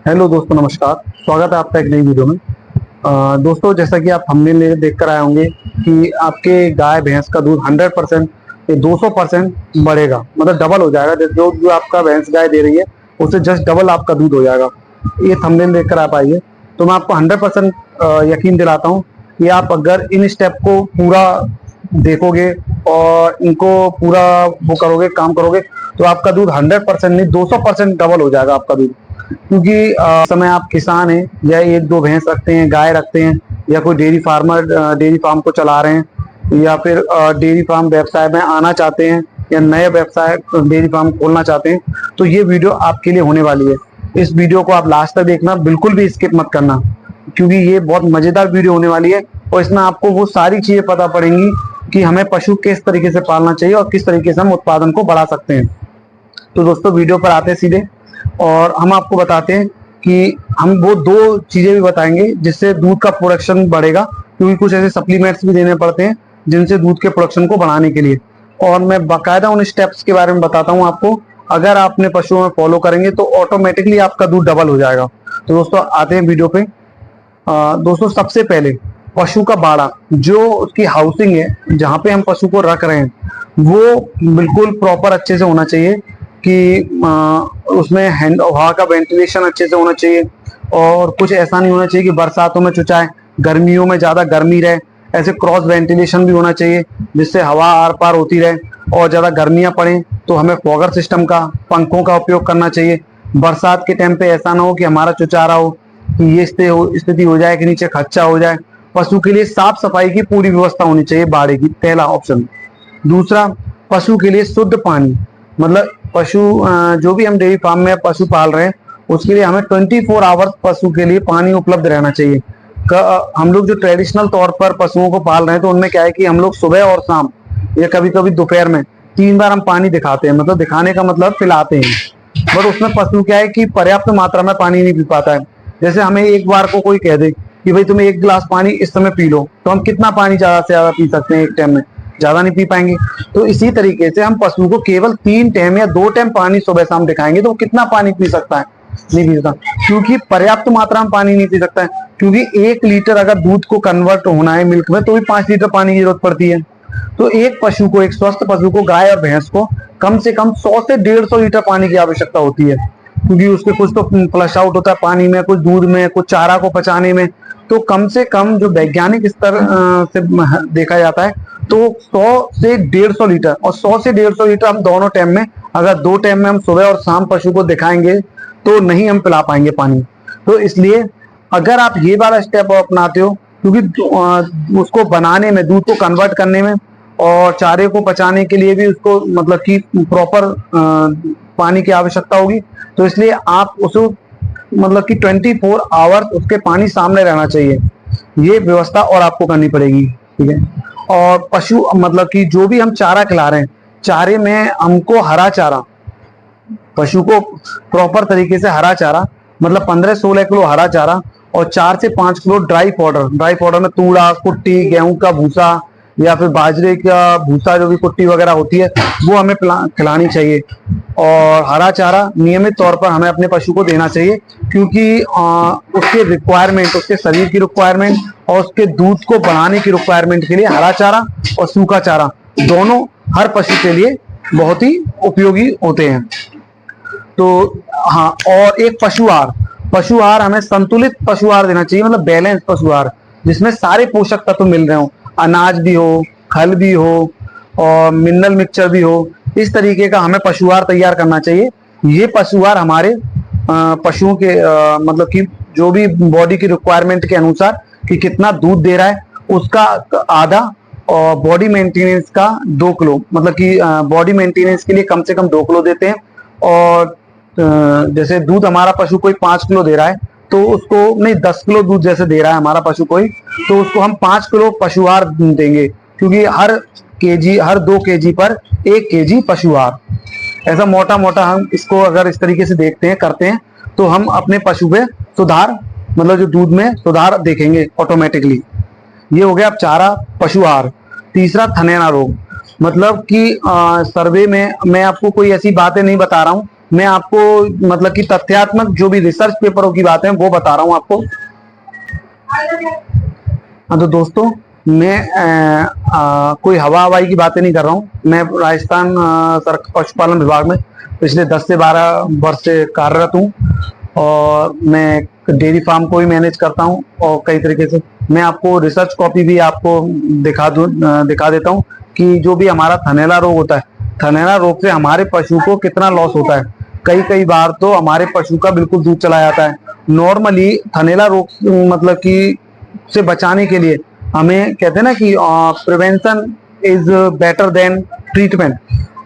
Hello दोस्तों, नमस्कार। स्वागत है आपका एक नई वीडियो में। दोस्तों, जैसा कि आप थंबनेल देख कर आए होंगे कि आपके गाय भैंस का दूध 100% ये 200% बढ़ेगा, मतलब डबल हो जाएगा। जो जो आपका भैंस गाय दे रही है उससे जस्ट डबल आपका दूध हो जाएगा। ये थंबनेल देख कर आप आइए, तो मैं आपको 100% यकीन दिलाता हूँ कि आप अगर इन स्टेप को पूरा देखोगे और इनको पूरा वो करोगे, काम करोगे, तो आपका दूध 100% नहीं 200% डबल हो जाएगा आपका दूध। क्योंकि समय आप किसान हैं या एक दो भैंस रखते हैं, गाय रखते हैं, या कोई डेयरी फार्मर डेयरी फार्म को चला रहे हैं, या फिर डेयरी फार्म व्यवसाय में आना चाहते हैं, या नया व्यवसाय डेयरी फार्म खोलना चाहते हैं, तो ये वीडियो आपके लिए होने वाली है। इस वीडियो को आप लास्ट तक देखना, बिल्कुल भी स्किप मत करना, क्योंकि ये बहुत मजेदार वीडियो होने वाली है और इसमें आपको वो सारी चीजें पता पड़ेंगी कि हमें पशु किस तरीके से पालना चाहिए और किस तरीके से हम उत्पादन को बढ़ा सकते हैं। तो दोस्तों, वीडियो पर आते हैं सीधे, और हम आपको बताते हैं कि हम वो दो चीजें भी बताएंगे जिससे दूध का प्रोडक्शन बढ़ेगा, क्योंकि कुछ ऐसे सप्लीमेंट्स भी देने पड़ते हैं जिनसे दूध के प्रोडक्शन को बढ़ाने के लिए। और मैं बाकायदा उन स्टेप्स के बारे में बताता हूँ आपको। अगर आप अपने पशुओं में फॉलो करेंगे तो ऑटोमेटिकली आपका दूध डबल हो जाएगा। तो दोस्तों, आते हैं वीडियो पे। दोस्तों, सबसे पहले पशु का बाड़ा, जो उसकी हाउसिंग है जहाँ पे हम पशु को रख रहे हैं, वो बिल्कुल प्रॉपर अच्छे से होना चाहिए कि उसमें हवा का वेंटिलेशन अच्छे से होना चाहिए। और कुछ ऐसा नहीं होना चाहिए कि बरसातों में चुचाए, गर्मियों में ज़्यादा गर्मी रहे। ऐसे क्रॉस वेंटिलेशन भी होना चाहिए जिससे हवा आर पार होती रहे। और ज़्यादा गर्मियाँ पड़े तो हमें फॉगर सिस्टम का, पंखों का उपयोग करना चाहिए। बरसात के टाइम पे ऐसा ना हो कि हमारा चुचारा हो कि ये स्थिति हो जाए कि नीचे खच्चा हो जाए। पशु के लिए साफ सफाई की पूरी व्यवस्था होनी चाहिए बाड़े की, पहला ऑप्शन। दूसरा, पशु के लिए शुद्ध पानी, मतलब पशु जो भी हम डेयरी फार्म में पशु पाल रहे हैं उसके लिए हमें 24 आवर्स पशु के लिए पानी उपलब्ध रहना चाहिए। हम लोग जो ट्रेडिशनल तौर पर पशुओं को पाल रहे हैं तो उनमें क्या है कि हम लोग सुबह और शाम या कभी कभी दोपहर में 3 बार हम पानी दिखाते हैं, मतलब दिखाने का मतलब पिलाते हैं। बट उसमें पशु क्या है कि पर्याप्त मात्रा में पानी नहीं पी पाता है। जैसे हमें एक बार को कोई कह दे कि भाई तुम्हें 1 गिलास पानी इस समय पी लो, तो हम कितना पानी ज्यादा से ज्यादा पी सकते हैं एक टाइम में? ज्यादा नहीं पी पाएंगे। तो इसी तरीके से हम पशु को केवल 3 टाइम या 2 टाइम पानी सुबह शाम दिखाएंगे तो वो कितना पानी पी सकता है? नहीं पी सकता, क्योंकि पर्याप्त मात्रा में पानी नहीं पी सकता है। क्योंकि 1 लीटर अगर दूध को कन्वर्ट होना है मिल्क में तो भी 5 लीटर पानी की जरूरत पड़ती है। तो एक पशु को, एक स्वस्थ पशु को, गाय और भैंस को कम से कम 100 से 150 लीटर पानी की आवश्यकता होती है। क्योंकि उसके कुछ तो फ्लश आउट होता है पानी में, कुछ दूध में, कुछ चारा को पचाने में। तो कम से कम जो वैज्ञानिक स्तर से देखा जाता है तो 100 से 150 लीटर, और 100 से 150 लीटर हम दोनों टाइम में, अगर 2 टाइम में हम सुबह और शाम पशु को दिखाएंगे तो नहीं हम पिला पाएंगे पानी। तो इसलिए अगर आप ये वाला स्टेप अपनाते हो, क्योंकि उसको बनाने में, दूध को कन्वर्ट करने में और चारे को पचाने के लिए भी उसको मतलब कि प्रॉपर पानी की आवश्यकता होगी। तो इसलिए आप उसको मतलब कि 24 आवर्स उसके पानी सामने रहना चाहिए। ये व्यवस्था और आपको करनी पड़ेगी, ठीक है। और पशु मतलब कि जो भी हम चारा खिला रहे हैं, चारे में हमको हरा चारा, पशु को प्रॉपर तरीके से हरा चारा, मतलब 15-16 किलो हरा चारा और 4 से 5 kilo dry powder. Dry powder में तूड़ा, कुट्टी, गेहूं का भूसा या फिर बाजरे का भूसा, जो भी कुट्टी वगैरह होती है वो हमें खिलानी चाहिए। और हरा चारा नियमित तौर पर हमें अपने पशु को देना चाहिए, क्योंकि उसके रिक्वायरमेंट, उसके शरीर की रिक्वायरमेंट और उसके दूध को बढ़ाने की रिक्वायरमेंट के लिए हरा चारा और सूखा चारा दोनों हर पशु के लिए बहुत ही उपयोगी होते हैं। तो हाँ, और एक पशु आहार, पशु आहार हमें संतुलित पशु आहार देना चाहिए, मतलब बैलेंस पशु आहार जिसमें सारे पोषक तत्व मिल रहे हो, अनाज भी हो, खल भी हो और मिनरल मिक्सचर भी हो। इस तरीके का हमें पशु आहार तैयार करना चाहिए। ये पशु आहार हमारे पशुओं के मतलब कि जो भी बॉडी की रिक्वायरमेंट के अनुसार कि कितना दूध दे रहा है उसका आधा, और बॉडी मेंटेनेंस का 2 किलो, मतलब कि बॉडी मेंटेनेंस के लिए कम से कम 2 किलो देते हैं। और जैसे दूध हमारा पशु कोई 5 किलो दे रहा है तो उसको, नहीं 10 किलो दूध जैसे दे रहा है हमारा पशु कोई, तो उसको हम 5 किलो पशु आहार देंगे, क्योंकि हर 2 केजी पर 1 केजी पशु आहार। ऐसा मोटा मोटा हम इसको अगर इस तरीके से देखते हैं, करते हैं, तो हम अपने पशु पे सुधार, मतलब जो दूध में सुधार देखेंगे ऑटोमेटिकली। ये हो गया अब चारा, पशु आहार। तीसरा, थनैना रोग, मतलब कि सर्वे में मैं आपको कोई ऐसी बातें नहीं बता रहा हूँ मैं आपको मतलब कि तथ्यात्मक जो भी रिसर्च पेपरों की बातें हैं वो बता रहा हूं आपको। हाँ तो दोस्तों, मैं कोई हवाई की बातें नहीं कर रहा हूँ। मैं राजस्थान पशुपालन विभाग में पिछले 10 से 12 वर्ष से कार्यरत हूँ और मैं डेयरी फार्म को भी मैनेज करता हूँ। और कई तरीके से मैं आपको रिसर्च कॉपी भी आपको दिखा देता हूँ कि जो भी हमारा थनैला रोग होता है, थनैला रोग से हमारे पशु को कितना लॉस होता है। कई बार तो हमारे पशु का बिल्कुल दूध चला जाता है। नॉर्मली थनैला रोग मतलब कि से बचाने के लिए हमें कहते हैं ना कि prevention is better than treatment,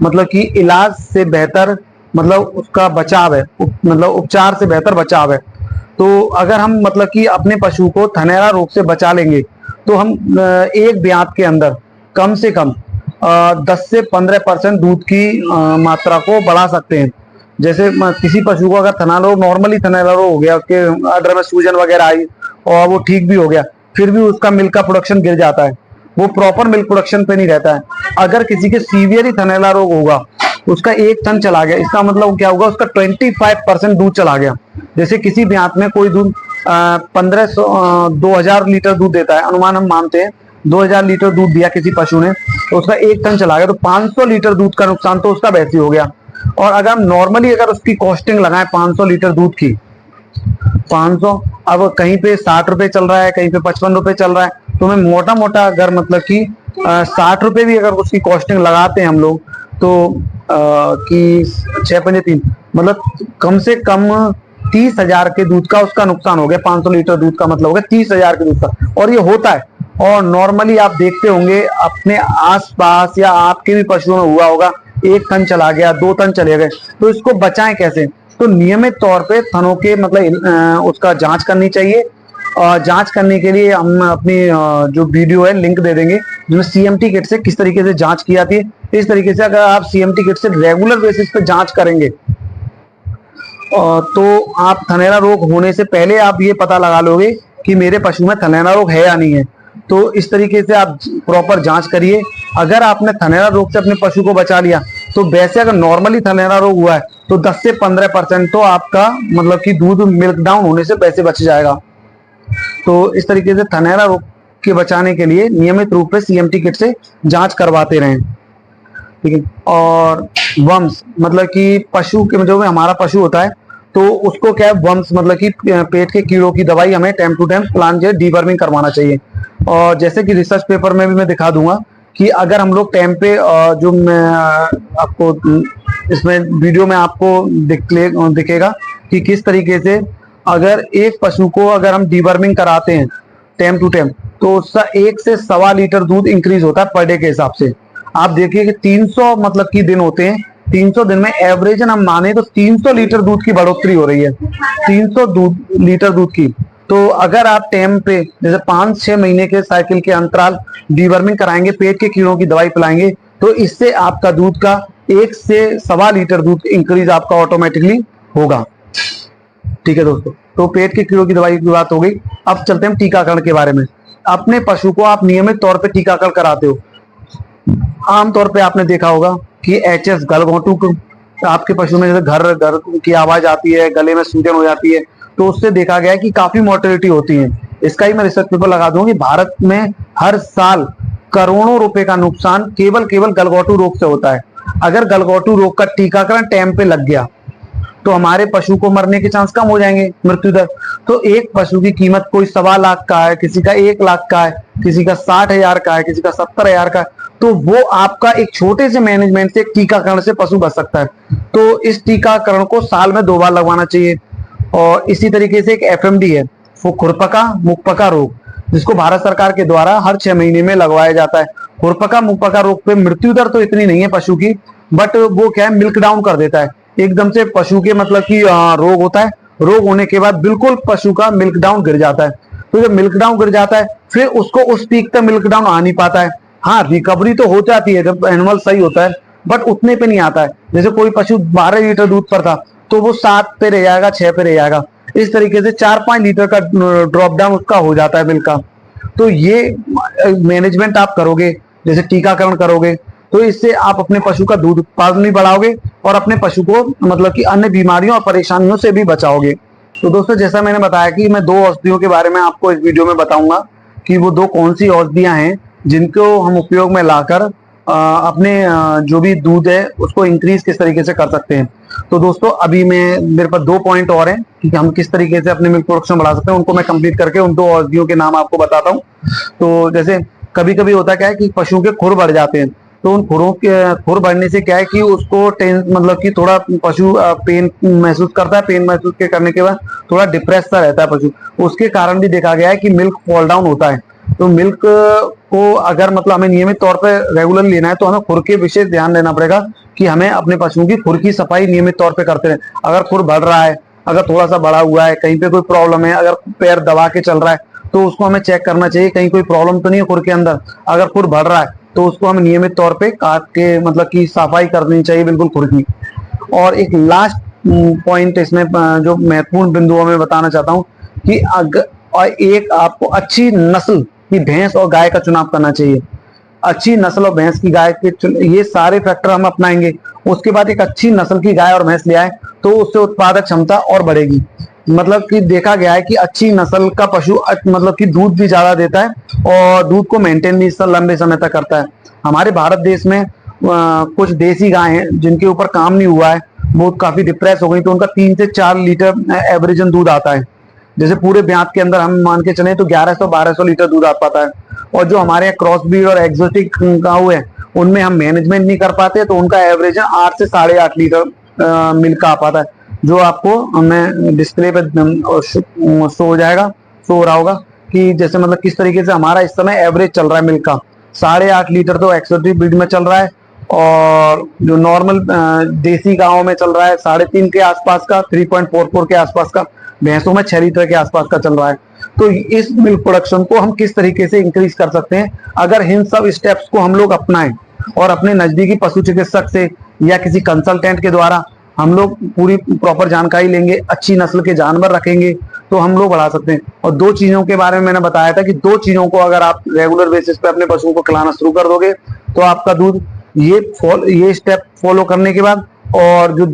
मतलब कि इलाज से बेहतर मतलब उसका बचाव है, मतलब उपचार से बेहतर बचाव है। तो अगर हम मतलब कि अपने पशु को थनैला रोग से बचा लेंगे तो हम एक ब्यात के अंदर कम से कम 10 से 15% दूध की मात्रा को बढ़ा सकते हैं। जैसे किसी पशु को अगर थनैला रोग, नॉर्मली थनैला रोग हो गया, उसके अडर में सूजन वगैरह आई और वो ठीक भी हो गया, फिर भी उसका मिल्क का प्रोडक्शन गिर जाता है, वो प्रॉपर मिल्क प्रोडक्शन पे नहीं रहता है। अगर किसी के सीवियर थनैला रोग होगा, उसका 1 टन चला गया, इसका मतलब क्या होगा, उसका 25% दूध चला गया। जैसे किसी ब्यात में कोई दूध 2000 लीटर दूध देता है, अनुमान हम मानते हैं 2000 लीटर दूध दिया किसी पशु ने, तो उसका 1 टन चला गया, तो 500 लीटर दूध का नुकसान तो उसका वैसे हो गया। और अगर हम नॉर्मली अगर उसकी कॉस्टिंग लगाएं 500 लीटर दूध की, 500, अब कहीं पे 60 रुपए चल रहा है, कहीं पे 55 रुपए चल रहा है, तो मैं मोटा मोटा अगर मतलब कि 60 रुपए भी अगर उसकी कॉस्टिंग लगाते हैं हम लोग, तो कि 6×5 मतलब कम से कम 30,000 के दूध का उसका नुकसान हो गया। 500 लीटर दूध का मतलब हो गया 30,000 के दूध का, और ये होता है। और नॉर्मली आप देखते होंगे अपने आसपास या आपके भी पशुओं में हुआ होगा, 1 टन चला गया, 2 टन चले गए, तो इसको बचाएं कैसे? तो नियमित तौर पे थनों के मतलब उसका जांच करनी चाहिए। और जांच करने के लिए हम अपनी जो वीडियो है लिंक दे देंगे, जिसमें सीएमटी किट से किस तरीके से जांच की जाती है। इस तरीके से अगर आप सीएमटी किट से रेगुलर बेसिस पे जांच करेंगे तो आप थनैला रोग होने से पहले आप ये पता लगा लोगे कि मेरे पशु में थनैला रोग है या नहीं है। तो इस तरीके से आप प्रॉपर जांच करिए। अगर आपने थनैला रोग से अपने पशु को बचा लिया, तो वैसे अगर नॉर्मली थनैला रोग हुआ है तो 10 से 15% तो आपका मतलब कि दूध मिल्क डाउन होने से वैसे बच जाएगा। तो इस तरीके से थनैला रोग के बचाने के लिए नियमित रूप से सीएमटी किट से जांच करवाते रहें, ठीक है। और वम्स मतलब कि पशु के जो हमारा पशु होता है, तो उसको क्या है, वम्स मतलब कि पेट के कीड़ों की दवाई हमें टाइम टू टाइम प्लान जो है डीवर्मिंग करवाना चाहिए। और जैसे कि रिसर्च पेपर में भी मैं दिखा दूंगा कि अगर हम लोग टाइम पे जो मैं आपको इसमें वीडियो में आपको दिखेगा कि किस तरीके से अगर एक पशु को अगर हम डीवर्मिंग कराते हैं टाइम टू टाइम, तो उसका 1 से 1.25 लीटर दूध इंक्रीज होता है पर डे के हिसाब से। आप देखिए कि 300 मतलब कि दिन होते हैं, 300 दिन में एवरेज हम माने तो 300 लीटर दूध की बढ़ोतरी हो रही है, 300 लीटर दूध की। तो अगर आप टाइम पे जैसे 5-6 महीने के साइकिल के अंतराल डीवर्मिंग कराएंगे, पेट के कीड़ों की दवाई पिलाएंगे, तो इससे आपका दूध का 1 से 1.25 लीटर दूध इंक्रीज आपका ऑटोमेटिकली होगा, ठीक है दोस्तों। तो पेट के कीड़ों की दवाई की बात हो गई। अब चलते हैं टीकाकरण के बारे में। अपने पशु को आप नियमित तौर पे टीकाकरण कराते हो। आमतौर पे आपने देखा होगा कि एचएस गलघोंटू आपके पशु में जैसे घर घर की आवाज आती है, गले में सूजन हो जाती है, तो उससे देखा गया है कि काफी मोर्टेलिटी होती है। इसका ही मैं रिसर्च पेपर लगा दूंगा कि भारत में हर साल करोड़ों रुपए का नुकसान केवल गलघोंटू रोग से होता है। अगर गलघोंटू रोग का टीकाकरण टाइम पे लग गया तो हमारे पशु को मरने के चांस कम हो जाएंगे, मृत्यु दर। तो एक पशु की कीमत कोई 1.25 लाख का है, किसी का 1 लाख का है, किसी का 60,000 का है, किसी का 70,000 का है, तो वो आपका एक छोटे से मैनेजमेंट से, टीकाकरण से पशु बच सकता है। तो इस टीकाकरण को साल में 2 बार लगवाना चाहिए। और इसी तरीके से एक एफएमडी है, वो खुरपका मुखपका रोग, जिसको भारत सरकार के द्वारा हर 6 महीने में लगवाया जाता है। खुरपका मुखपका रोग पे मृत्यु दर तो इतनी नहीं है पशु की, बट वो क्या है, मिल्क डाउन कर देता है एकदम से पशु के, मतलब कि रोग होता है, रोग होने के बाद बिल्कुल पशु का मिल्क डाउन गिर जाता है। तो जब मिल्क डाउन गिर जाता है, फिर उसको उस पीक तक मिल्क डाउन आ नहीं पाता है। हाँ, रिकवरी तो हो जाती है जब एनिमल सही होता है, बट उतने पे नहीं आता है। जैसे कोई पशु 12 लीटर दूध पर था, तो वो 7 पे रह जाएगा, 6 पे रह जाएगा। इस तरीके से 4-5 लीटर का ड्रॉप डाउन उसका हो जाता है मिल्क का। तो ये मैनेजमेंट आप करोगे, जैसे टीकाकरण करोगे, तो इससे आप अपने पशु का दूध उत्पादन भी बढ़ाओगे और अपने पशु को मतलब कि अन्य बीमारियों और परेशानियों से भी बचाओगे। तो दोस्तों जैसा मैंने बताया कि मैं 2 औषधियों के बारे में आपको इस वीडियो में बताऊंगा कि वो 2 कौन सी औषधियां हैं जिनको हम उपयोग में लाकर अपने जो भी दूध है उसको इंक्रीज किस तरीके से कर सकते हैं। तो दोस्तों अभी मैं मेरे पास 2 पॉइंट और हैं कि हम किस तरीके से अपने मिल्क प्रोडक्शन बढ़ा सकते हैं, उनको मैं कंप्लीट करके उन 2 औषधियों के नाम आपको बताता हूँ। तो जैसे कभी कभी होता क्या है कि पशु के खुर बढ़ जाते हैं, तो उन खुर बढ़ने से क्या है कि उसको मतलब कि थोड़ा पशु पेन महसूस करता है, पेन महसूस के करने के बाद थोड़ा डिप्रेस सा रहता है पशु। उसके कारण भी देखा गया है कि मिल्क फॉल डाउन होता है। तो मिल्क को अगर मतलब हमें नियमित तौर पर रेगुलर लेना है तो हमें खुर के विशेष ध्यान देना पड़ेगा कि हमें अपने पशुओं की खुर की सफाई नियमित तौर पर करते रहें। अगर खुर बढ़ रहा है, अगर थोड़ा सा बढ़ा हुआ है, कहीं पे कोई प्रॉब्लम है, अगर पैर दबा के चल रहा है तो उसको हमें चेक करना चाहिए कहीं कोई प्रॉब्लम तो नहीं है खुर के अंदर। अगर खुर बढ़ रहा है तो उसको हमें नियमित तौर पे काट के मतलब कि सफाई कर देनी चाहिए बिल्कुल खुर की। और एक लास्ट पॉइंट इसमें जो महत्वपूर्ण बिंदुओं में बताना चाहता हूँ कि और एक आपको अच्छी नस्ल की भैंस और गाय का चुनाव करना चाहिए। अच्छी नस्ल और भैंस की गाय के ये सारे फैक्टर हम अपनाएंगे, उसके बाद एक अच्छी नस्ल की गाय और भैंस ले आए तो उससे उत्पादक क्षमता और बढ़ेगी। मतलब कि देखा गया है कि अच्छी नस्ल का पशु मतलब कि दूध भी ज्यादा देता है और दूध को मेंटेन भी लंबे समय तक करता है। हमारे भारत देश में कुछ देसी गाय हैं जिनके ऊपर काम नहीं हुआ है, वो काफी डिप्रेस हो गई, तो उनका 3 से 4 लीटर एवरेजन दूध आता है। जैसे पूरे ब्यात के अंदर हम मान के चले तो 1100-1200 लीटर दूध आ पाता है। और जो हमारे यहाँ क्रॉस ब्रीड और एक्सोटिक गाँव है उनमें हम मैनेजमेंट नहीं कर पाते तो उनका एवरेज 8 से 8.5 लीटर मिल्क आ पाता है, जो आपको हमें डिस्प्ले पे शो हो जाएगा, शो हो रहा होगा कि जैसे मतलब किस तरीके से हमारा इस समय एवरेज चल रहा है मिल्क का। 8.5 लीटर तो एक्सोटिक ब्रीड में चल रहा है और जो नॉर्मल देसी गाँव में चल रहा है 3.5 के आसपास का, 3.44 के आसपास का, भैंसों में 6 लीटर के आसपास का चल रहा है। तो इस मिल्क प्रोडक्शन को हम किस तरीके से इंक्रीज कर सकते हैं अगर इन सब स्टेप्स को हम लोग अपनाएं और अपने नजदीकी पशु चिकित्सक से या किसी कंसल्टेंट के द्वारा हम लोग पूरी प्रॉपर जानकारी लेंगे, अच्छी नस्ल के जानवर रखेंगे तो हम लोग बढ़ा सकते हैं। और 2 चीजों के बारे में मैंने बताया था कि 2 चीजों को अगर आप रेगुलर बेसिस पे अपने पशुओं को खिलाना शुरू कर दोगे तो आपका दूध ये स्टेप फॉलो करने के बाद और जो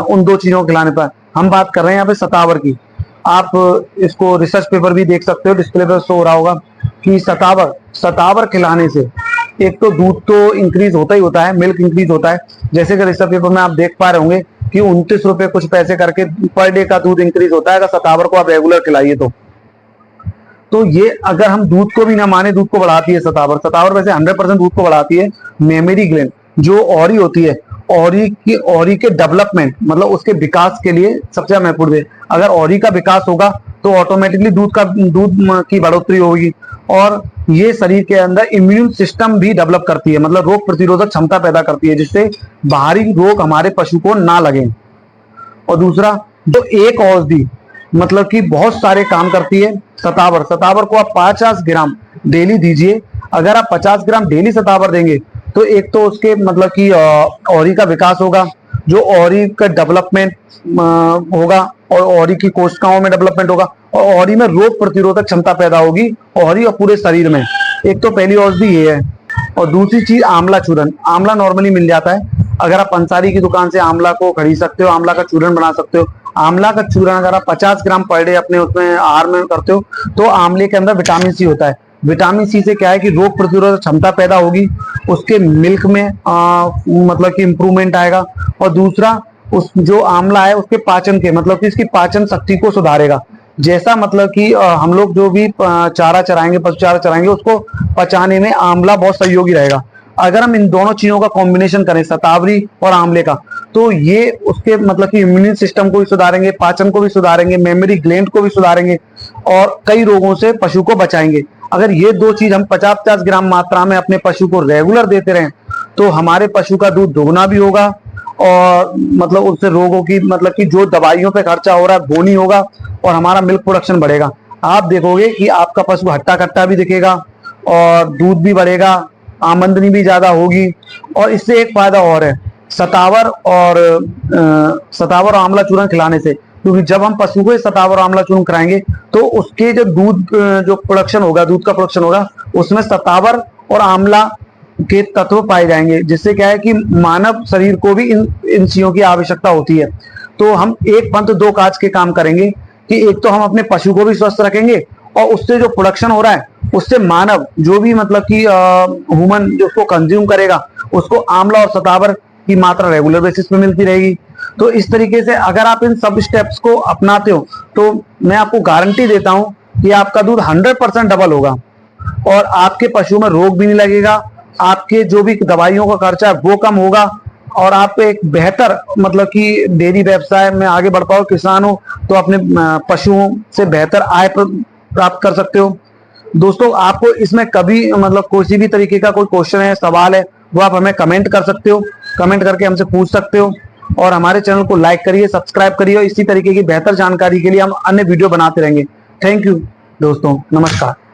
उन 2 चीजों को खिलाने पर हम बात कर रहे हैं यहाँ पे सतावर की। आप इसको रिसर्च पेपर भी देख सकते हो, डिस्प्ले पर शो हो रहा होगा कि सतावर खिलाने से एक तो दूध तो इंक्रीज होता ही होता है, मिल्क इंक्रीज होता है। जैसे कि रिसर्च पेपर में आप देख पा रहे होंगे कि 29 रुपए कुछ पैसे करके पर डे का दूध इंक्रीज होता है अगर सतावर को आप रेगुलर खिलाइए तो ये अगर हम दूध को भी ना माने, दूध को बढ़ाती है सतावर वैसे 100% दूध को बढ़ाती है। मेमरी ग्लैंड जो ऑरी होती है, ऑरी के डेवलपमेंट मतलब उसके विकास के लिए सबसे ज्यादा महत्वपूर्ण है। अगर ऑरी का विकास होगा तो ऑटोमेटिकली दूध की बढ़ोतरी होगी और ये शरीर के अंदर इम्यून सिस्टम भी डेवलप करती है, मतलब रोग प्रतिरोधक क्षमता पैदा करती है जिससे बाहरी रोग हमारे पशु को ना लगे। और दूसरा जो एक औषधि मतलब कि बहुत सारे काम करती है, सतावर को आप 50 ग्राम डेली दीजिए। अगर आप 50 ग्राम डेली सतावर देंगे तो एक तो उसके मतलब कि ऑरी का विकास होगा, जो ऑरी का डेवलपमेंट होगा और ऑरी की कोशिकाओं में डेवलपमेंट होगा और ऑरी में रोग प्रतिरोधक क्षमता पैदा होगी ऑरी और पूरे शरीर में। एक तो पहली औषधि ये है। और दूसरी चीज आंवला चूर्ण। आंवला नॉर्मली मिल जाता है, अगर आप पंसारी की दुकान से आंवला को खरीद सकते हो, आंवला का चूर्ण बना सकते हो। आंवला का चूर्ण अगर आप 50 ग्राम पर डे अपने उसमें आहार में करते हो तो आंवले के अंदर विटामिन सी होता है। विटामिन सी से क्या है कि रोग प्रतिरोधक क्षमता पैदा होगी, उसके मिल्क में मतलब कि इंप्रूवमेंट आएगा। और दूसरा उस जो आंवला है उसके पाचन के मतलब कि इसकी पाचन शक्ति को सुधारेगा। जैसा मतलब कि हम लोग जो भी चारा चराएंगे, पशु चारा चराएंगे, उसको पचाने में आंवला बहुत सहयोगी रहेगा। अगर हम इन दोनों चीजों का कॉम्बिनेशन करें शतावरी और आंवले का तो ये उसके मतलब कि इम्यून सिस्टम को भी सुधारेंगे, पाचन को भी सुधारेंगे, मेमोरी ग्लैंड को भी सुधारेंगे और कई रोगों से पशु को बचाएंगे। अगर ये 2 चीज हम 50-50 ग्राम मात्रा में अपने पशु को रेगुलर देते रहें तो हमारे पशु का दूध दोगुना भी होगा और मतलब उससे रोगों की मतलब कि जो दवाइयों पे खर्चा हो रहा है वो नहीं होगा और हमारा मिल्क प्रोडक्शन बढ़ेगा। आप देखोगे कि आपका पशु हट्टा कट्टा भी दिखेगा और दूध भी बढ़ेगा, आमदनी भी ज्यादा होगी। और इससे एक फायदा और है सतावर और आंवला चूर्ण खिलाने से, क्योंकि जब हम पशु को सतावर आंवला चूर्ण कराएंगे तो उसके जो दूध जो प्रोडक्शन होगा, दूध का प्रोडक्शन होगा, उसमें सतावर और आंवला के तत्व पाए जाएंगे, जिससे क्या है कि मानव शरीर को भी इन चीजों की आवश्यकता होती है। तो हम एक पंथ दो काज के काम करेंगे कि एक तो हम अपने पशु को भी स्वस्थ रखेंगे और उससे जो प्रोडक्शन हो रहा है उससे मानव जो भी मतलब कि ह्यूमन जो उसको कंज्यूम करेगा उसको आंवला और शतावर की मात्रा रेगुलर बेसिस पे मिलती रहेगी। तो इस तरीके से अगर आप इन सब स्टेप्स को अपनाते हो तो मैं आपको गारंटी देता हूं कि आपका दूध 100% डबल होगा और आपके पशु में रोग भी नहीं लगेगा, आपके जो भी दवाइयों का खर्चा है वो कम होगा और आप एक बेहतर मतलब कि डेयरी व्यवसाय में आगे बढ़ पाओ। किसान हो तो अपने पशुओं से बेहतर आय प्राप्त कर सकते हो। दोस्तों आपको इसमें कभी मतलब किसी भी तरीके का कोई क्वेश्चन है, सवाल है, वो आप हमें कमेंट कर सकते हो, कमेंट करके हमसे पूछ सकते हो। और हमारे चैनल को लाइक करिए, सब्सक्राइब करिए और इसी तरीके की बेहतर जानकारी के लिए हम अन्य वीडियो बनाते रहेंगे। थैंक यू दोस्तों, नमस्कार।